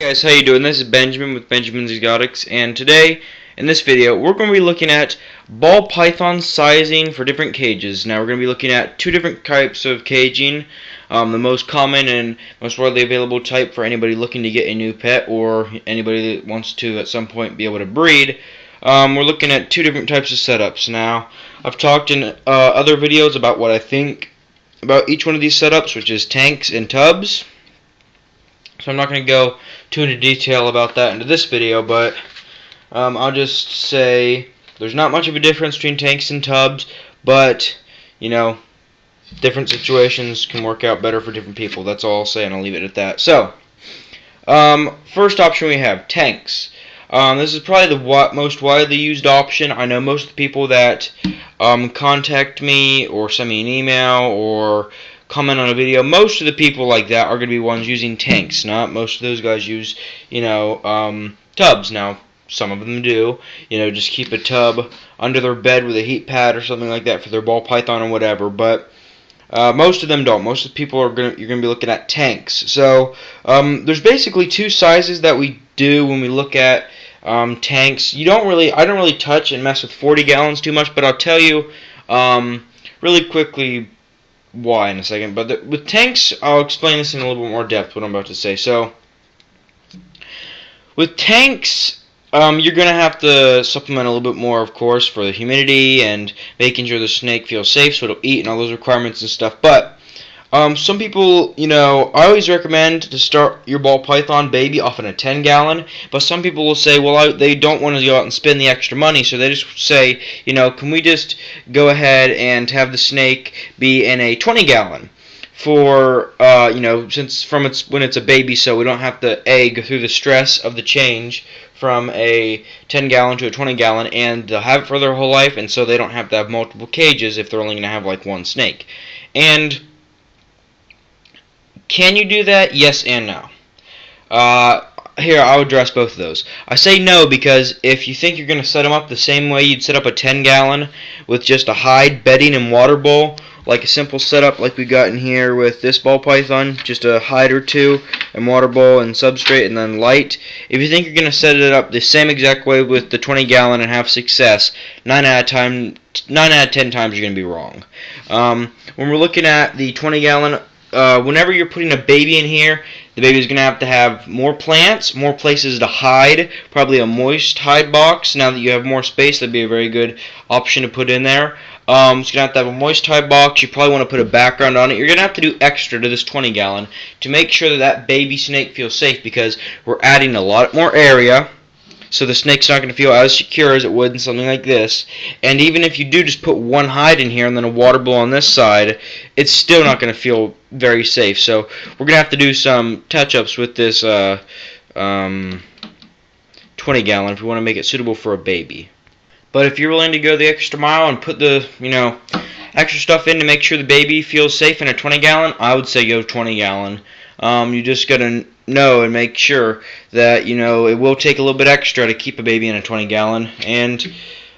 Guys, how you doing? This is Benjamin with Benjamin's Exotics, and today in this video we're going to be looking at ball python sizing for different cages. Now we're going to be looking at two different types of caging. The most common and most widely available type for anybody looking to get a new pet or anybody that wants to at some point be able to breed. We're looking at two different types of setups. Now I've talked in other videos about what I think about each one of these setups, which is tanks and tubs. So I'm not going to go too into detail about that into this video, but I'll just say there's not much of a difference between tanks and tubs, but, you know, different situations can work out better for different people. That's all I'll say, and I'll leave it at that. So, first option we have tanks. This is probably the most widely used option. I know most of the people that contact me or send me an email or comment on a video, most of the people like that are going to be ones using tanks. Not most of those guys use, tubs. Now, some of them do, just keep a tub under their bed with a heat pad or something like that for their ball python or whatever, but most of them don't. Most of the people you're going to be looking at tanks. So, there's basically two sizes that we do when we look at tanks. I don't really touch and mess with 40 gallons too much, but I'll tell you really quickly why in a second. But with tanks, I'll explain this in a little bit more depth, what I'm about to say. So, with tanks, you're going to have to supplement a little bit more, of course, for the humidity and making sure the snake feels safe so it'll eat and all those requirements and stuff. But some people, I always recommend to start your ball python baby off in a 10-gallon, but some people will say, well, they don't want to go out and spend the extra money, so they just say, can we just go ahead and have the snake be in a 20-gallon for, since when it's a baby, so we don't have to go through the stress of the change from a 10-gallon to a 20-gallon, and they'll have it for their whole life, and so they don't have to have multiple cages if they're only going to have like one snake. And can you do that? Yes and no. Here, I'll address both of those. I say no because if you think you're going to set them up the same way you'd set up a 10-gallon with just a hide, bedding, and water bowl, like a simple setup like we got in here with this ball python, just a hide or two, and water bowl and substrate, and then light. If you think you're going to set it up the same exact way with the 20-gallon and have success, 9 out of 10 times you're going to be wrong. When we're looking at the 20-gallon, whenever you're putting a baby in here, the baby's going to have more plants, more places to hide, probably a moist hide box. Now that you have more space, that'd be a very good option to put in there. It's going to have a moist hide box. You probably want to put a background on it. You're going to have to do extra to this 20-gallon to make sure that baby snake feels safe, because we're adding a lot more area. So the snake's not going to feel as secure as it would in something like this. And even if you do just put one hide in here and then a water bowl on this side, it's still not going to feel very safe. So we're going to have to do some touch-ups with this 20-gallon if we want to make it suitable for a baby. But if you're willing to go the extra mile and put the, extra stuff in to make sure the baby feels safe in a 20-gallon, I would say go 20-gallon. You just got to know and make sure that, it will take a little bit extra to keep a baby in a 20-gallon. And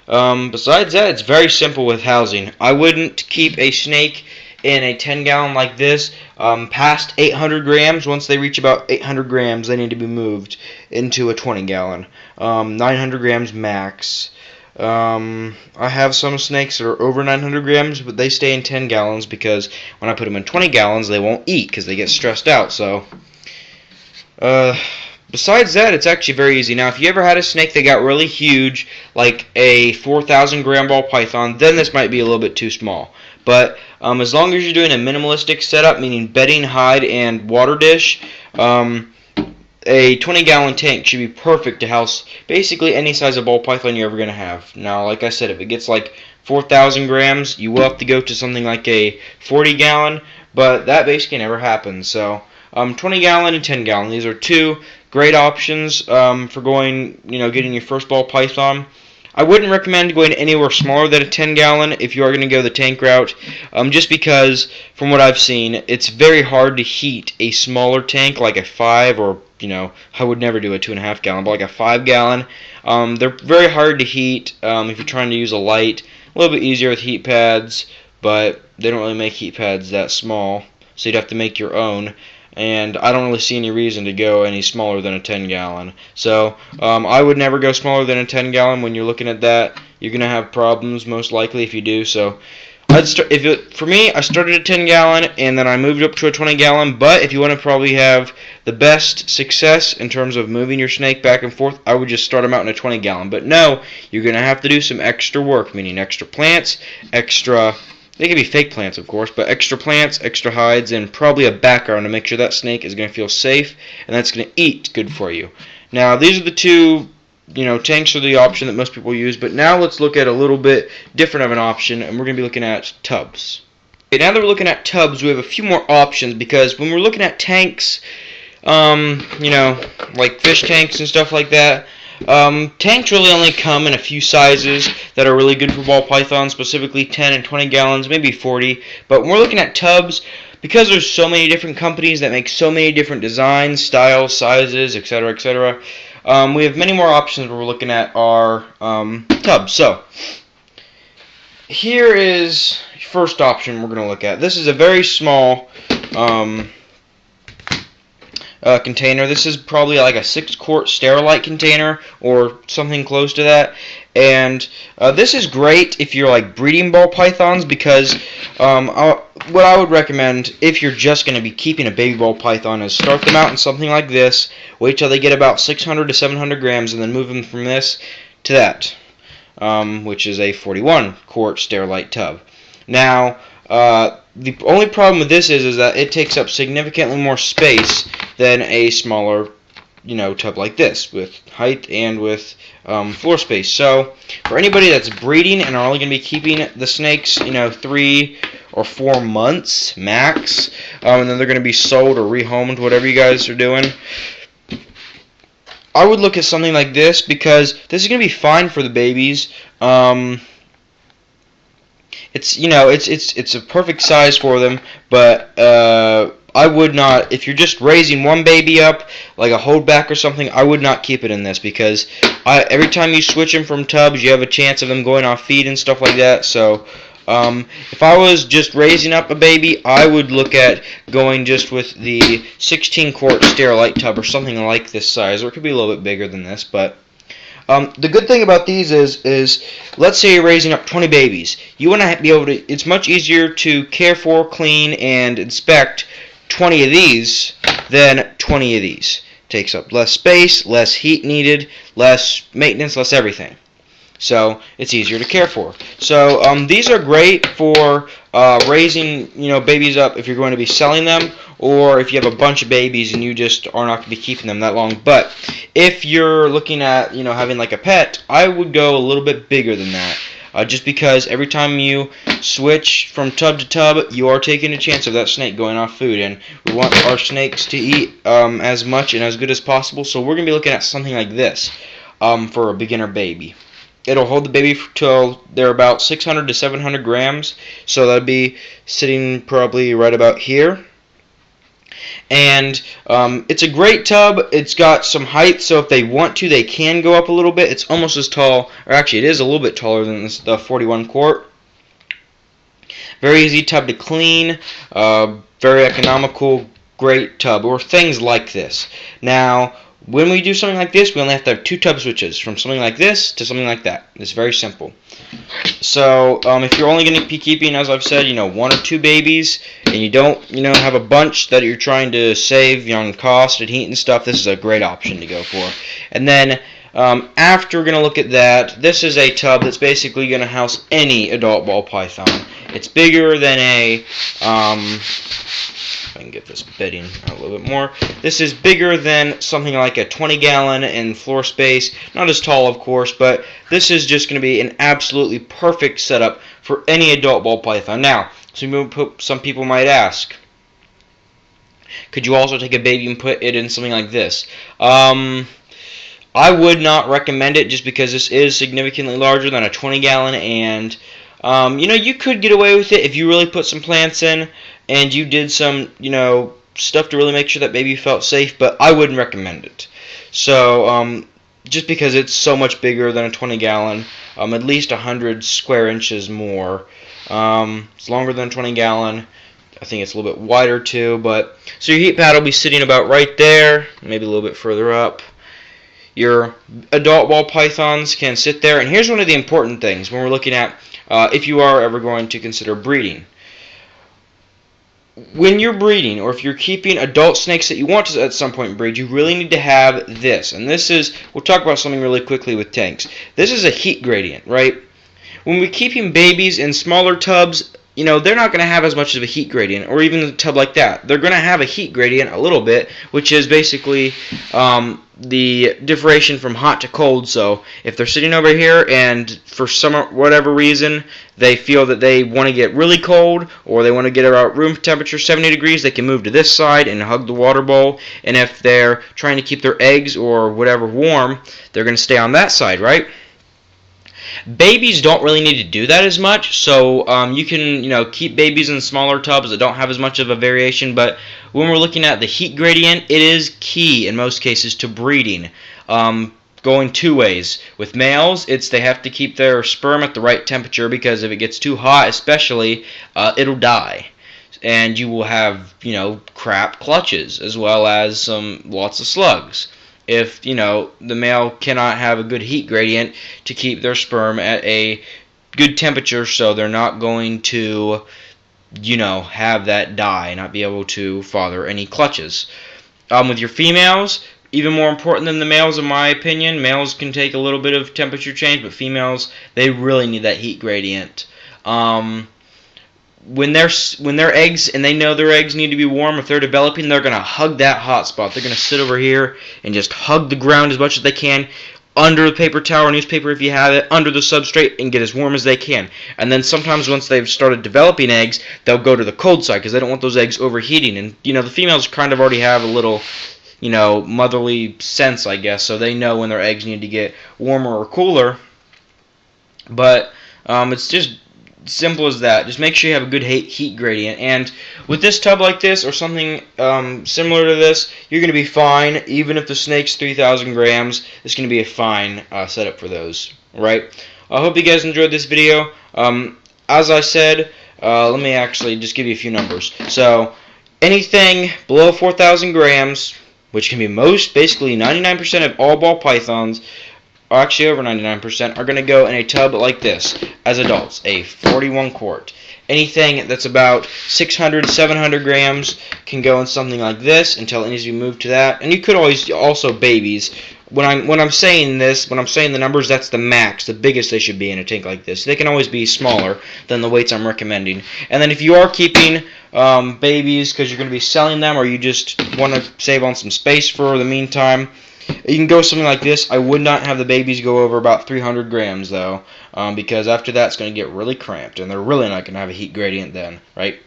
besides that, it's very simple with housing. I wouldn't keep a snake in a 10-gallon like this past 800 grams. Once they reach about 800 grams, they need to be moved into a 20-gallon. 900 grams max. I have some snakes that are over 900 grams, but they stay in 10 gallons because when I put them in 20 gallons, they won't eat because they get stressed out. So, besides that, it's actually very easy. Now, if you ever had a snake that got really huge, like a 4,000 gram ball python, then this might be a little bit too small. But as long as you're doing a minimalistic setup, meaning bedding, hide, and water dish, a 20-gallon tank should be perfect to house basically any size of ball python you're ever going to have. Now, like I said, if it gets like 4,000 grams, you will have to go to something like a 40-gallon, but that basically never happens. So, 20-gallon and 10-gallon, these are two great options for going, getting your first ball python. I wouldn't recommend going anywhere smaller than a 10-gallon if you are going to go the tank route, just because, from what I've seen, it's very hard to heat a smaller tank like a 5 or, I would never do a 2.5-gallon, but like a 5-gallon. They're very hard to heat if you're trying to use a light. A little bit easier with heat pads, but they don't really make heat pads that small, so you'd have to make your own. and I don't really see any reason to go any smaller than a 10 gallon. So I would never go smaller than a 10 gallon. When you're looking at that, you're gonna have problems most likely if you do. So for me, I started at 10 gallon and then I moved up to a 20 gallon. But if you want to probably have the best success in terms of moving your snake back and forth, I would just start them out in a 20 gallon. But no, you're gonna have to do some extra work, meaning extra plants, extra. They can be fake plants, of course, but extra plants, extra hides, and probably a background to make sure that snake is going to feel safe and that's going to eat good for you. Now, these are the two, tanks are the option that most people use, but now let's look at a little bit different of an option, and we're going to be looking at tubs. Okay, now that we're looking at tubs, we have a few more options, because when we're looking at tanks, like fish tanks and stuff like that, tanks really only come in a few sizes that are really good for ball pythons, specifically 10 and 20 gallons, maybe 40. But when we're looking at tubs, because there's so many different companies that make so many different designs, styles, sizes, etc., etc., we have many more options when we're looking at our tubs. So here is the first option we're going to look at. This is a very small container. This is probably like a 6-quart Sterilite container or something close to that. And this is great if you're like breeding ball pythons, because what I would recommend if you're just going to be keeping a baby ball python is start them out in something like this, wait till they get about 600 to 700 grams, and then move them from this to that, which is a 41-quart Sterilite tub. Now, the only problem with this is that it takes up significantly more space than a smaller, tub like this, with height and with floor space. So for anybody that's breeding and are only going to be keeping the snakes, 3 or 4 months max, and then they're going to be sold or rehomed, whatever you guys are doing, I would look at something like this, because this is going to be fine for the babies. It's a perfect size for them, but I would not, if you're just raising one baby up, like a holdback or something, I would not keep it in this, because every time you switch them from tubs, you have a chance of them going off feed and stuff like that. So if I was just raising up a baby, I would look at going just with the 16-quart Sterilite tub or something like this size, or it could be a little bit bigger than this, but the good thing about these is let's say you're raising up 20 babies. You want to be able to, it's much easier to care for, clean, and inspect 20 of these than 20 of these. Takes up less space, less heat needed, less maintenance, less everything. So it's easier to care for. So these are great for raising babies up if you're going to be selling them, or if you have a bunch of babies and you just are not going to be keeping them that long. But if you're looking at having like a pet, I would go a little bit bigger than that. Just because every time you switch from tub to tub, you are taking a chance of that snake going off food, and we want our snakes to eat as much and as good as possible. So we're going to be looking at something like this for a beginner baby. It'll hold the baby till they're about 600 to 700 grams, so that'd be sitting probably right about here. And it's a great tub. It's got some height, so if they want to, they can go up a little bit. It's almost as tall, or actually it is a little bit taller than the 41 quart. Very easy tub to clean, very economical, great tub, or things like this. Now, when we do something like this, we only have to have 2 tub switches, from something like this to something like that. It's very simple. So if you're only going to be keeping, as I've said, 1 or 2 babies, and you don't, have a bunch that you're trying to save on cost and heat and stuff, this is a great option to go for. And then after we're going to look at that, this is a tub that's basically going to house any adult ball python. It's bigger than a I can get this bedding out a little bit more. This is bigger than something like a 20 gallon in floor space. Not as tall, of course, but this is just going to be an absolutely perfect setup for any adult ball python. Now, some people might ask, could you also take a baby and put it in something like this? I would not recommend it, just because this is significantly larger than a 20 gallon, and you could get away with it if you really put some plants in and you did some, stuff to really make sure that baby felt safe, but I wouldn't recommend it. So, just because it's so much bigger than a 20 gallon, at least 100 square inches more. It's longer than a 20 gallon. I think it's a little bit wider too, but so your heat pad will be sitting about right there, maybe a little bit further up. Your adult ball pythons can sit there, and here's one of the important things when we're looking at if you are ever going to consider breeding. When you're breeding, or if you're keeping adult snakes that you want to at some point breed, you really need to have this. And this is, we'll talk about something really quickly with tanks. This is a heat gradient, right? When we're keeping babies in smaller tubs, you know, they're not going to have as much of a heat gradient, or even a tub like that. They're going to have a heat gradient a little bit, which is basically the differentiation from hot to cold. So if they're sitting over here and for some whatever reason they feel that they want to get really cold, or they want to get about room temperature 70 degrees, they can move to this side and hug the water bowl. And if they're trying to keep their eggs or whatever warm, they're going to stay on that side, right? Babies don't really need to do that as much, so you can, you know, keep babies in smaller tubs that don't have as much of a variation. But when we're looking at the heat gradient, it is key in most cases to breeding. Going two ways. With males, it's they have to keep their sperm at the right temperature, because if it gets too hot, especially, it'll die. And you will have, you know, crap clutches, as well as lots of slugs. If, you know, the male cannot have a good heat gradient to keep their sperm at a good temperature, so they're not going to, you know, have that die, not be able to father any clutches. With your females, even more important than the males in my opinion. Males can take a little bit of temperature change, but females, they really need that heat gradient. When they're eggs and they know their eggs need to be warm, if they're developing, they're going to hug that hot spot. They're going to sit over here and just hug the ground as much as they can, under the paper towel or newspaper if you have it, under the substrate, and get as warm as they can. And then sometimes once they've started developing eggs, they'll go to the cold side because they don't want those eggs overheating. And, you know, the females kind of already have a little, you know, motherly sense, I guess, so they know when their eggs need to get warmer or cooler. But it's just simple as that. Just make sure you have a good heat gradient. And with this tub like this, or something similar to this, you're going to be fine. Even if the snake's 3,000 grams, it's going to be a fine setup for those. Right? I hope you guys enjoyed this video. As I said, let me actually just give you a few numbers. So anything below 4,000 grams, which can be basically 99% of all ball pythons, actually over 99%, are going to go in a tub like this as adults, a 41 quart. Anything that's about 600, 700 grams can go in something like this until it needs to be moved to that. And you could always, also babies, when I'm saying this, when I'm saying the numbers, that's the max, the biggest they should be in a tank like this. They can always be smaller than the weights I'm recommending. And then if you are keeping babies because you're going to be selling them, or you just want to save on some space for the meantime, you can go something like this. I would not have the babies go over about 300 grams though, because after that it's going to get really cramped, and they're really not going to have a heat gradient then, right?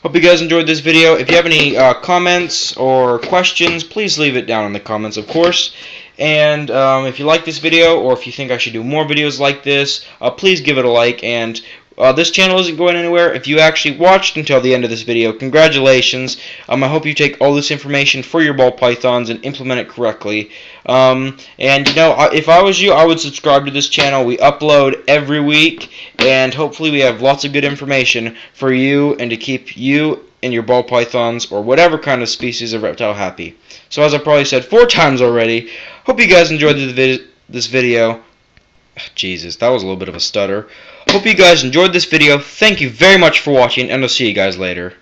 Hope you guys enjoyed this video. If you have any comments or questions, please leave it down in the comments, of course. And if you like this video, or if you think I should do more videos like this, please give it a like. And this channel isn't going anywhere. If you actually watched until the end of this video, congratulations. I hope you take all this information for your ball pythons and implement it correctly. And you know, if I was you, I would subscribe to this channel. We upload every week, and hopefully we have lots of good information for you and to keep you and your ball pythons or whatever kind of species of reptile happy. So as I probably said 4 times already, hope you guys enjoyed this video. Jesus, that was a little bit of a stutter. Hope you guys enjoyed this video. Thank you very much for watching, and I'll see you guys later.